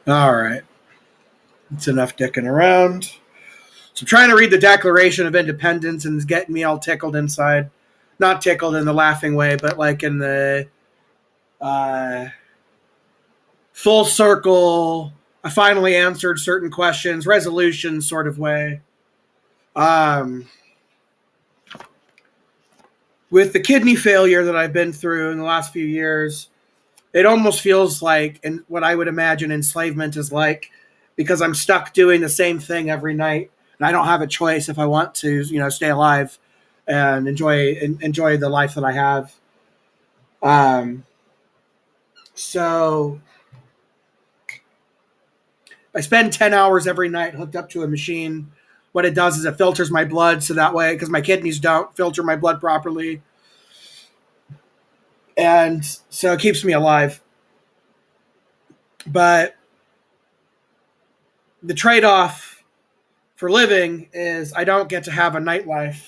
All right. It's enough dicking around. So I'm trying to read the Declaration of Independence and it's getting me all tickled inside. Not tickled in the laughing way, but like in the uh, full circle. I finally answered certain questions, resolution sort of way. Um, with the kidney failure that I've been through in the last few years, it almost feels like and what I would imagine enslavement is like because I'm stuck doing the same thing every night and I don't have a choice if I want to, stay alive and enjoy the life that I have. Um, so I spend 10 hours every night hooked up to a machine. What it does is it filters my blood so that way, because my kidneys don't filter my blood properly. And so it keeps me alive. But the trade off for living is I don't get to have a nightlife.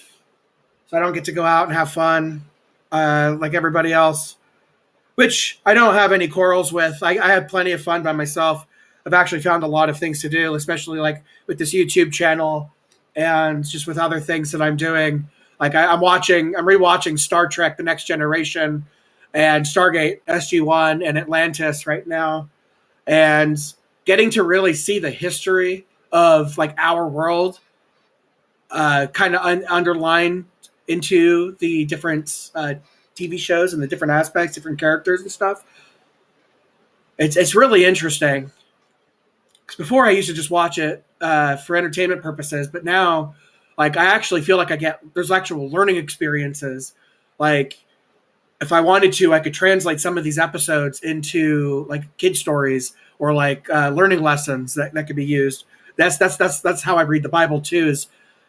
So I don't get to go out and have fun like everybody else, which I don't have any quarrels with. I have plenty of fun by myself. I've actually found a lot of things to do, especially like with this YouTube channel and just with other things that I'm doing. Like I'm rewatching Star Trek: The Next Generation and Stargate SG-1 and Atlantis right now, and getting to really see the history of like our world kind of underlined into the different TV shows and the different aspects, different characters and stuff. It's really interesting. Because before I used to just watch it for entertainment purposes, but now, like I actually feel like there's actual learning experiences. Like if I wanted to, I could translate some of these episodes into like kid stories or like learning lessons that could be used. That's how I read the Bible too. Is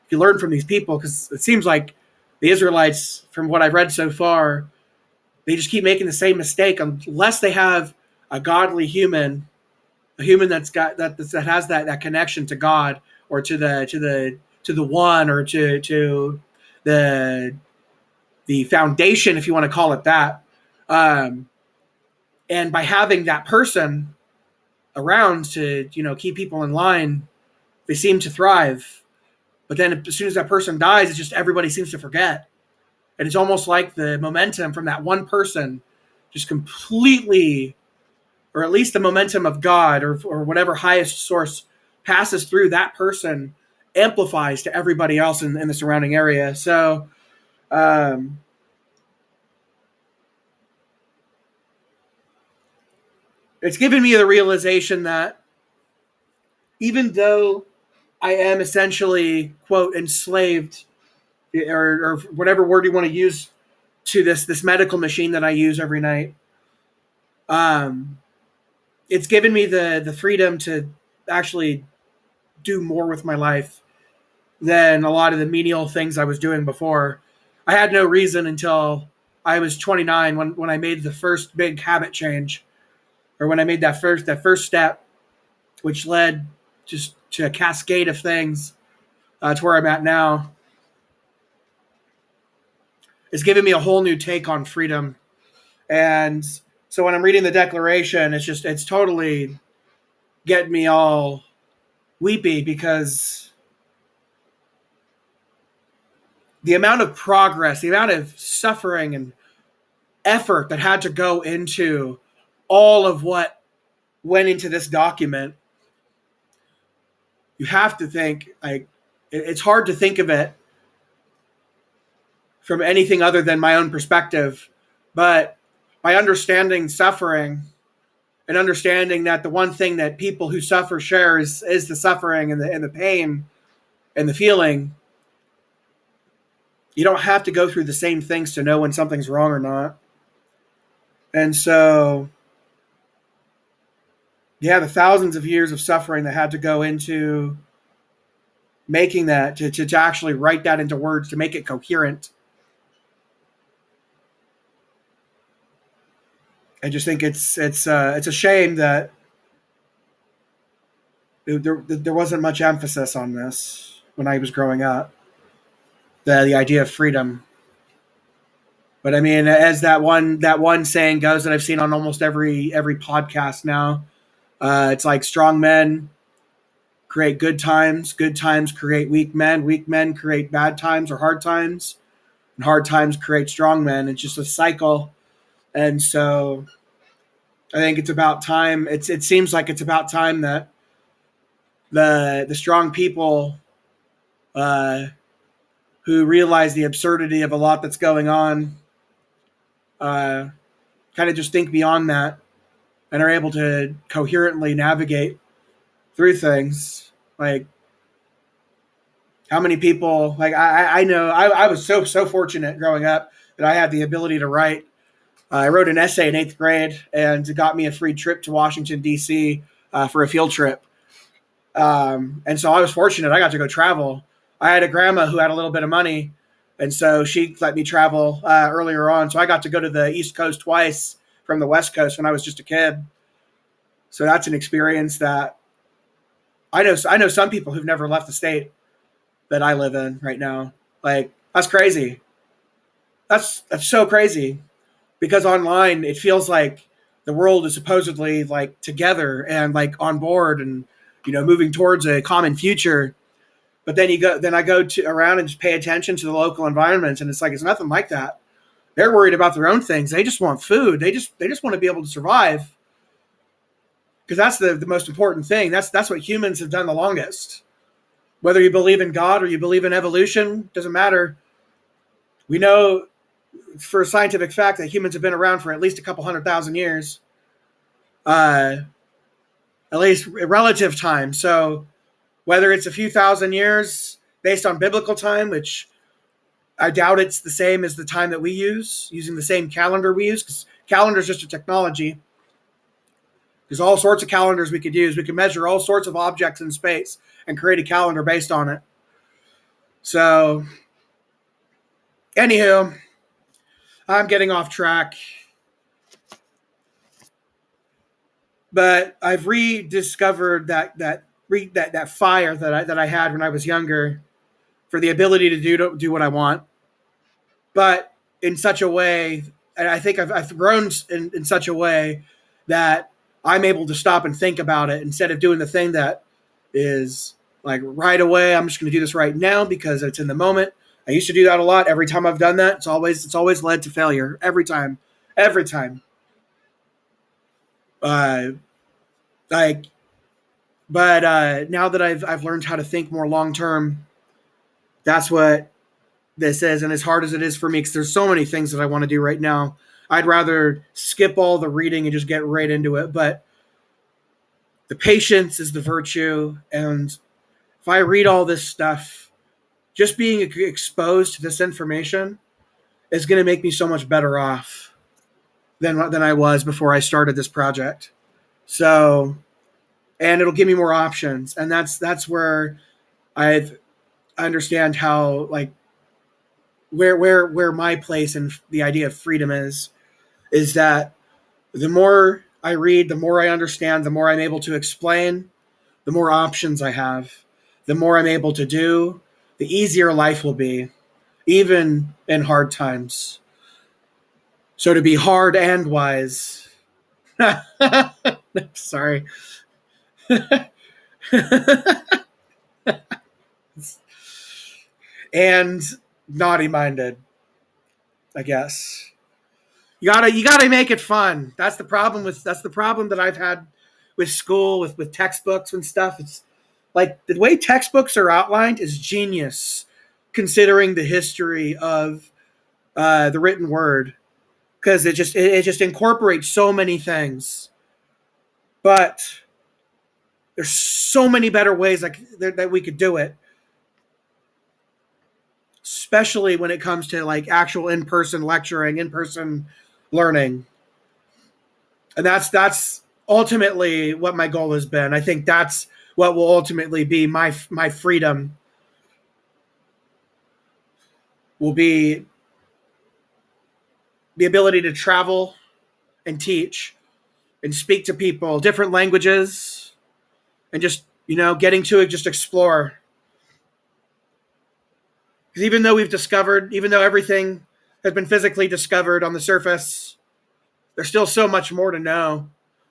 you learn from these people because it seems like the Israelites, from what I've read so far, they just keep making the same mistake unless they have a godly human, a human that's got that has that connection to God or to the one or to the the foundation, if you want to call it that. Um, and by having that person around to keep people in line, they seem to thrive. But then as soon as that person dies, it's just everybody seems to forget. And it's almost like the momentum from that one person just completely, or at least the momentum of God or whatever highest source passes through that person, amplifies to everybody else in the surrounding area. So, it's given me the realization that even though I am essentially, quote, enslaved, or whatever word you want to use, to this medical machine that I use every night, um, it's given me the freedom to actually do more with my life than a lot of the menial things I was doing before. I had no reason until I was 29 when I made the first big habit change, or when I made that first step, which led just to a cascade of things to where I'm at now. It's given me a whole new take on freedom. And so when I'm reading the Declaration, it's totally getting me all weepy because the amount of progress, the amount of suffering and effort that had to go into all of what went into this document, you have to think like it's hard to think of it from anything other than my own perspective. But by understanding suffering and understanding that the one thing that people who suffer share is the suffering and the pain and the feeling, you don't have to go through the same things to know when something's wrong or not. And so, yeah, the thousands of years of suffering that had to go into making that, to actually write that into words, to make it coherent. I just think it's a shame that there wasn't much emphasis on this when I was growing up. The idea of freedom. But I mean, as that one saying goes that I've seen on almost every podcast now, It's like strong men create good times create weak men create bad times or hard times, and hard times create strong men. It's just a cycle. And so I think it's about time. It seems like it's about time that the strong people uh, who realize the absurdity of a lot that's going on uh, kind of just think beyond that and are able to coherently navigate through things. Like how many people, like I know I was so fortunate growing up that I had the ability to write. I wrote an essay in 8th grade, and it got me a free trip to Washington, D.C. For a field trip. And so I was fortunate. I got to go travel. I had a grandma who had a little bit of money, and so she let me travel earlier on. So I got to go to the East Coast twice from the West Coast when I was just a kid. So that's an experience that I know. I know some people who've never left the state that I live in right now. Like that's crazy. That's so crazy because online it feels like the world is supposedly like together and like on board and moving towards a common future. But then I go to around and just pay attention to the local environments, and it's like it's nothing like that. They're worried about their own things. They just want food. They just want to be able to survive because that's the most important thing. That's what humans have done the longest. Whether you believe in God or you believe in evolution, doesn't matter. We know for a scientific fact that humans have been around for at least a couple 100,000 years, uh, at least relative time. So whether it's a few thousand years based on biblical time, which I doubt it's the same as the time that we use, using the same calendar we use, because calendar is just a technology. There's all sorts of calendars we could use. We could measure all sorts of objects in space and create a calendar based on it. So, anywho, I'm getting off track. But I've rediscovered that fire that I had when I was younger for the ability to do what I want, but in such a way, and I think I've grown in such a way that I'm able to stop and think about it instead of doing the thing that is like right away. I'm just going to do this right now because it's in the moment. I used to do that a lot. Every time I've done that, it's always led to failure. Every time. Uh, like, but now that I've learned how to think more long term, that's what this is. And as hard as it is for me, because there's so many things that I want to do right now, I'd rather skip all the reading and just get right into it. But the patience is the virtue, and if I read all this stuff, just being exposed to this information is going to make me so much better off than I was before I started this project. So, and it'll give me more options, and that's where I understand how like where my place and the idea of freedom is that the more I read, the more I understand, the more I'm able to explain, the more options I have, the more I'm able to do, the easier life will be, even in hard times. So to be hard and wise. Sorry. And naughty minded, I guess. You gotta make it fun. That's the problem that I've had with school, with textbooks and stuff. It's like the way textbooks are outlined is genius, considering the history of the written word, because it just incorporates so many things. But there's so many better ways that we could do it, especially when it comes to like actual in-person lecturing, in-person learning. And that's ultimately what my goal has been. I think that's what will ultimately be my freedom will be the ability to travel and teach and speak to people different languages and just getting to it, just explore. Because even though everything has been physically discovered on the surface, there's still so much more to know.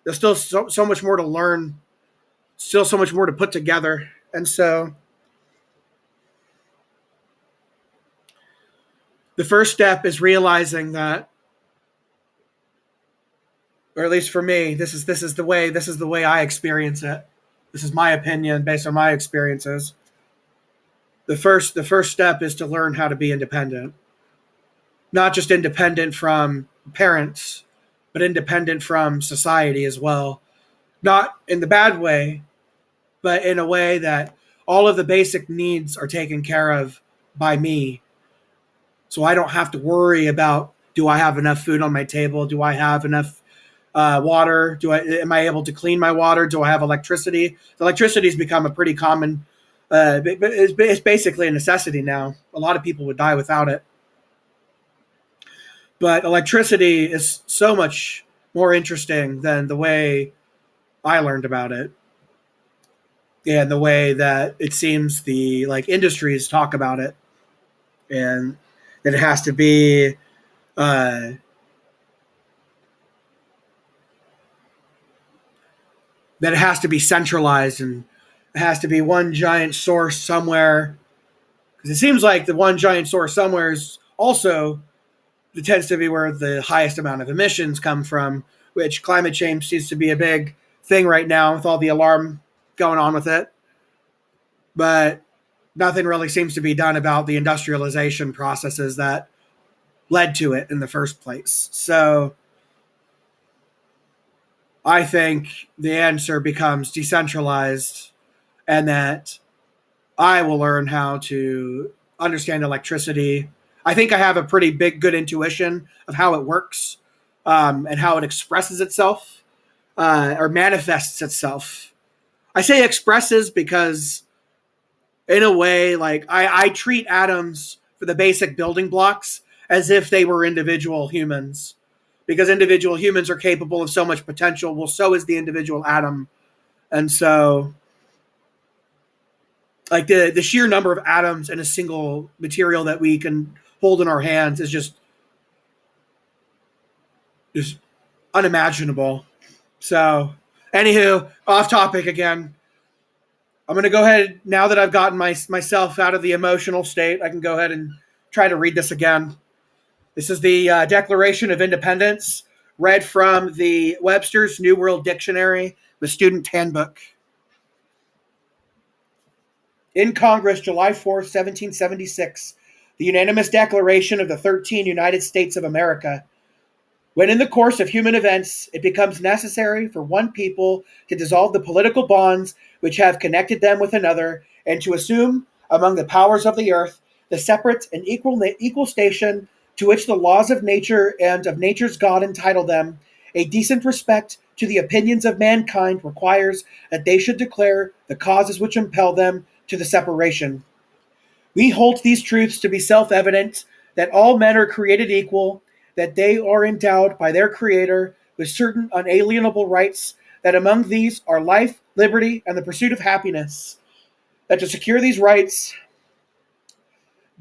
there's still so much more to learn, still so much more to put together. And so the first step is realizing that, or at least for me, this is the way I experience it. This is my opinion based on my experiences. The first step is to learn how to be independent. Not just independent from parents, but independent from society as well. Not in the bad way, but in a way that all of the basic needs are taken care of by me. So I don't have to worry about, do I have enough food on my table? Do I have enough water? Am I able to clean my water? Do I have electricity? The electricity has become a pretty common. It's basically a necessity now. A lot of people would die without it. But electricity is so much more interesting than the way I learned about it, and the way that it seems the industries talk about it, and that it has to be uh, centralized, and it has to be one giant source somewhere. Because it seems like the one giant source somewhere is also, it tends to be where the highest amount of emissions come from, which climate change seems to be a big thing right now with all the alarm going on with it. But nothing really seems to be done about the industrialization processes that led to it in the first place. So I think the answer becomes decentralized, and that I will learn how to understand electricity. I think I have a pretty good intuition of how it works, and how it expresses itself, or manifests itself. I say expresses because, in a way, I treat atoms for the basic building blocks as if they were individual humans, because individual humans are capable of so much potential. Well, so is the individual atom. And so, the sheer number of atoms in a single material that we can hold in our hands is just unimaginable. So, anywho, off topic again. I'm going to go ahead, now that I've gotten myself out of the emotional state, I can go ahead and try to read this again. This is the Declaration of Independence, read from the Webster's New World Dictionary, the Student Handbook. In Congress, July 4th, 1776, the unanimous declaration of the 13 United States of America. When in the course of human events it becomes necessary for one people to dissolve the political bonds which have connected them with another, and to assume among the powers of the earth the separate and equal station to which the laws of nature and of nature's God entitle them, a decent respect to the opinions of mankind requires that they should declare the causes which impel them to the separation. We hold these truths to be self-evident, that all men are created equal, that they are endowed by their Creator with certain unalienable rights, that among these are life, liberty, and the pursuit of happiness, that to secure these rights,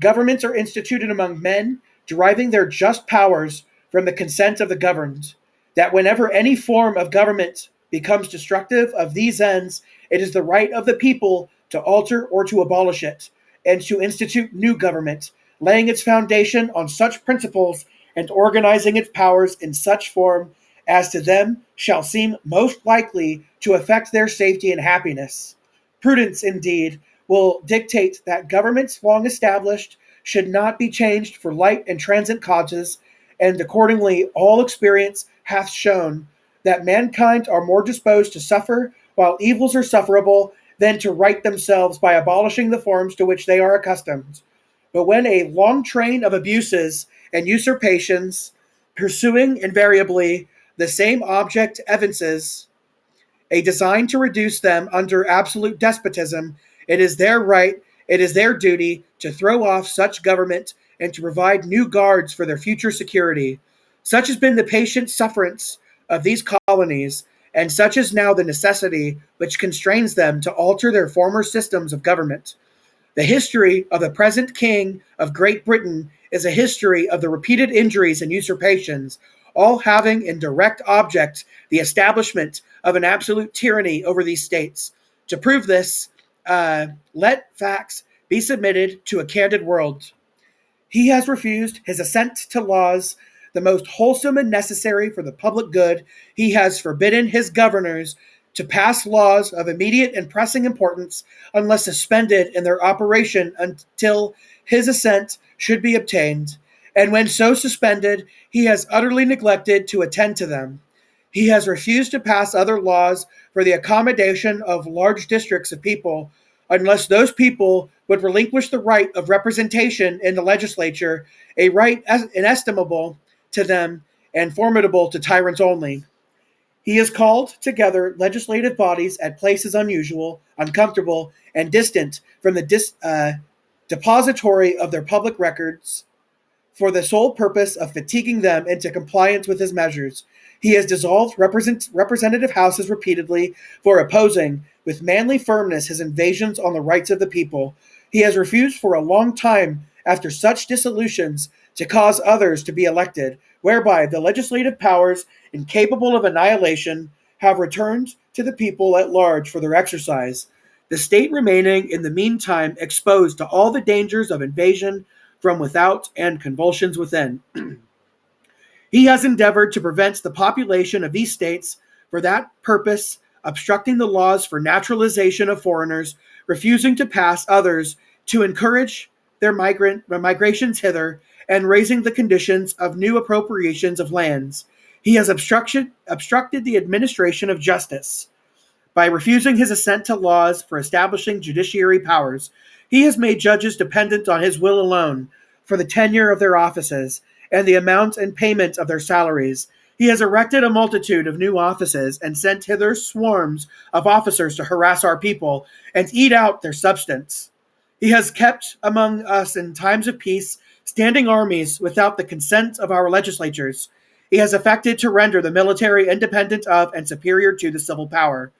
governments are instituted among men, deriving their just powers from the consent of the governed, that whenever any form of government becomes destructive of these ends, it is the right of the people to alter or to abolish it, and to institute new government, laying its foundation on such principles and organizing its powers in such form as to them shall seem most likely to affect their safety and happiness. Prudence, indeed, will dictate that governments long established should not be changed for light and transient causes, and accordingly all experience hath shown that mankind are more disposed to suffer while evils are sufferable than to right themselves by abolishing the forms to which they are accustomed. But when a long train of abuses and usurpations, pursuing invariably the same object, evinces a design to reduce them under absolute despotism, it is their right, it is their duty to throw off such government and to provide new guards for their future security. Such has been the patient sufferance of these colonies, and such is now the necessity which constrains them to alter their former systems of government. The history of the present King of Great Britain is a history of the repeated injuries and usurpations, all having in direct object the establishment of an absolute tyranny over these states. To prove this, let facts be submitted to a candid world. He has refused his assent to laws the most wholesome and necessary for the public good. He has forbidden his governors to pass laws of immediate and pressing importance unless suspended in their operation until his assent should be obtained. And when so suspended, he has utterly neglected to attend to them. He has refused to pass other laws for the accommodation of large districts of people unless those people would relinquish the right of representation in the legislature, a right inestimable to them and formidable to tyrants only. He has called together legislative bodies at places unusual, uncomfortable, and distant from the depository of their public records for the sole purpose of fatiguing them into compliance with his measures. He has dissolved representative houses repeatedly for opposing, with manly firmness, his invasions on the rights of the people. He has refused for a long time, after such dissolutions, to cause others to be elected, whereby the legislative powers, incapable of annihilation, have returned to the people at large for their exercise, the state remaining in the meantime exposed to all the dangers of invasion from without and convulsions within. He has endeavored to prevent the population of these states for that purpose, obstructing the laws for naturalization of foreigners, refusing to pass others to encourage their migrations hither, and raising the conditions of new appropriations of lands. He has obstructed the administration of justice by refusing his assent to laws for establishing judiciary powers. He has made judges dependent on his will alone for the tenure of their offices and the amount and payment of their salaries. He has erected a multitude of new offices and sent hither swarms of officers to harass our people and eat out their substance. He has kept among us in times of peace standing armies without the consent of our legislatures. He has affected to render the military independent of and superior to the civil power.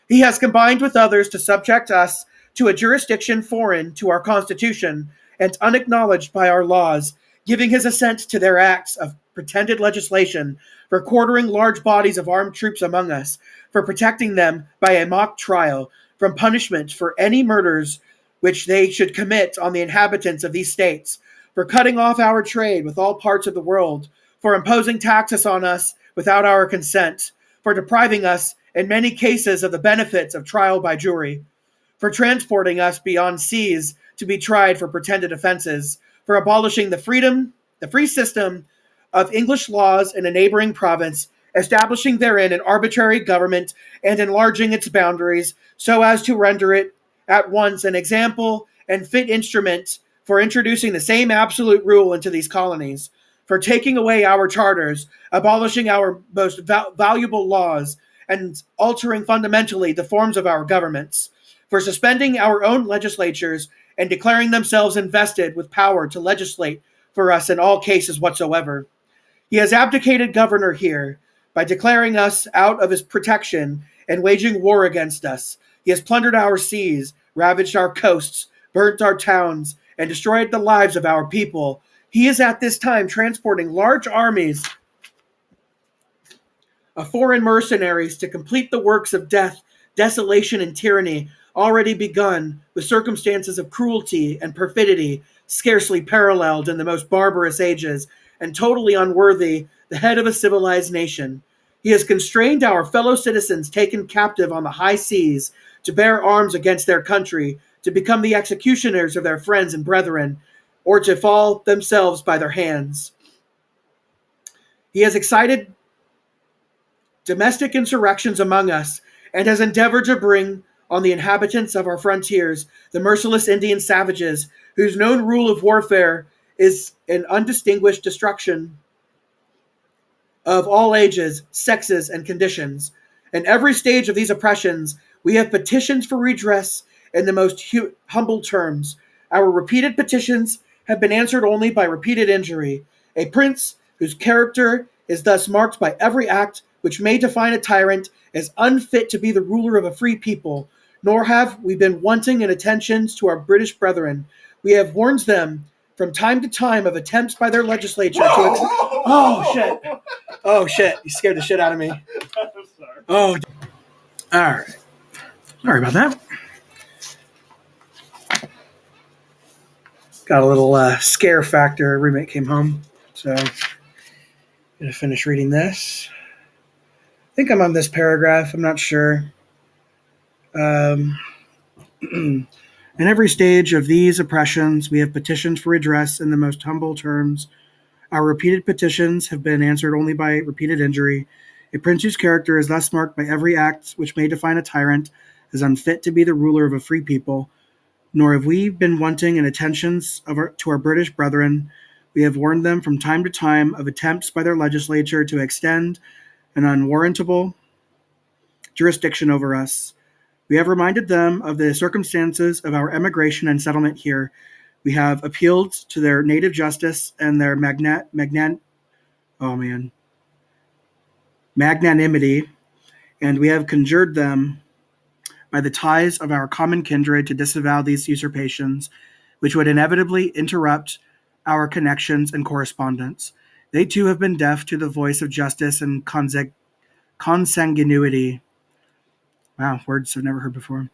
He has combined with others to subject us to a jurisdiction foreign to our Constitution and unacknowledged by our laws, giving his assent to their acts of pretended legislation, for quartering large bodies of armed troops among us, for protecting them by a mock trial from punishment for any murders which they should commit on the inhabitants of these states, for cutting off our trade with all parts of the world, for imposing taxes on us without our consent, for depriving us in many cases of the benefits of trial by jury, for transporting us beyond seas to be tried for pretended offenses, for abolishing the free system of English laws in a neighboring province, establishing therein an arbitrary government and enlarging its boundaries so as to render it at once an example and fit instrument for introducing the same absolute rule into these colonies, for taking away our charters, abolishing our most valuable laws, and altering fundamentally the forms of our governments, for suspending our own legislatures and declaring themselves invested with power to legislate for us in all cases whatsoever. He has abdicated governor here by declaring us out of his protection and waging war against us. He has plundered our seas, ravaged our coasts, burnt our towns, and destroyed the lives of our people. He is at this time transporting large armies of foreign mercenaries to complete the works of death, desolation, and tyranny already begun with circumstances of cruelty and perfidy scarcely paralleled in the most barbarous ages, and totally unworthy the head of a civilized nation. He has constrained our fellow citizens taken captive on the high seas to bear arms against their country, to become the executioners of their friends and brethren, or to fall themselves by their hands. He has excited domestic insurrections among us, and has endeavored to bring on the inhabitants of our frontiers the merciless Indian savages, whose known rule of warfare is an undistinguished destruction of all ages, sexes, and conditions. In every stage of these oppressions, we have petitions for redress in the most humble terms. Our repeated petitions have been answered only by repeated injury. A prince whose character is thus marked by every act which may define a tyrant is unfit to be the ruler of a free people, nor have we been wanting in attentions to our British brethren. We have warned them from time to time of attempts by their legislature to Oh, shit. You scared the shit out of me. I'm sorry. Oh, all right. Sorry about that. Got a little scare factor. Roommate came home. So, gonna finish reading this. I think I'm on this paragraph. I'm not sure. In every stage of these oppressions, we have petitioned for redress in the most humble terms. Our repeated petitions have been answered only by repeated injury. A prince whose character is thus marked by every act which may define a tyrant is unfit to be the ruler of a free people. Nor have we been wanting in attentions to our British brethren. We have warned them from time to time of attempts by their legislature to extend an unwarrantable jurisdiction over us. We have reminded them of the circumstances of our emigration and settlement here. We have appealed to their native justice and their magnanimity, and we have conjured them by the ties of our common kindred to disavow these usurpations, which would inevitably interrupt our connections and correspondence. They too have been deaf to the voice of justice and consanguinity. Wow, words I've never heard before.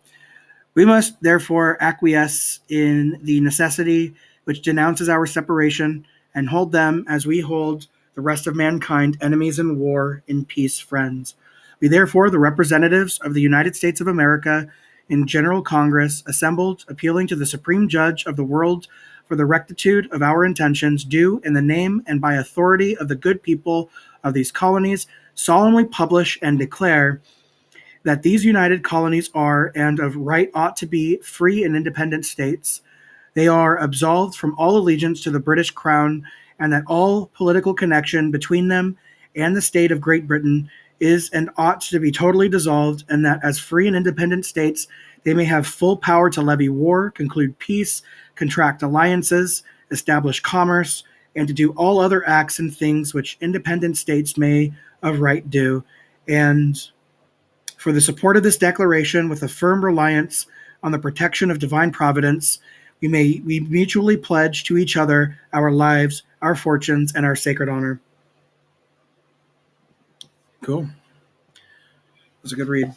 We must therefore acquiesce in the necessity which denounces our separation and hold them as we hold the rest of mankind, enemies in war, in peace, friends. We therefore, the representatives of the United States of America in General Congress, assembled, appealing to the Supreme Judge of the world for the rectitude of our intentions, do, in the name and by authority of the good people of these colonies, solemnly publish and declare that these united colonies are, and of right ought to be, free and independent states. They are absolved from all allegiance to the British Crown, and that all political connection between them and the state of Great Britain is and ought to be totally dissolved, and that as free and independent states they may have full power to levy war, conclude peace, contract alliances, establish commerce, and to do all other acts and things which independent states may of right do. And for the support of this declaration, with a firm reliance on the protection of divine providence, we mutually pledge to each other our lives, our fortunes, and our sacred honor. Cool. It was a good read.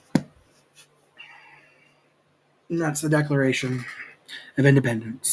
And that's the Declaration of Independence.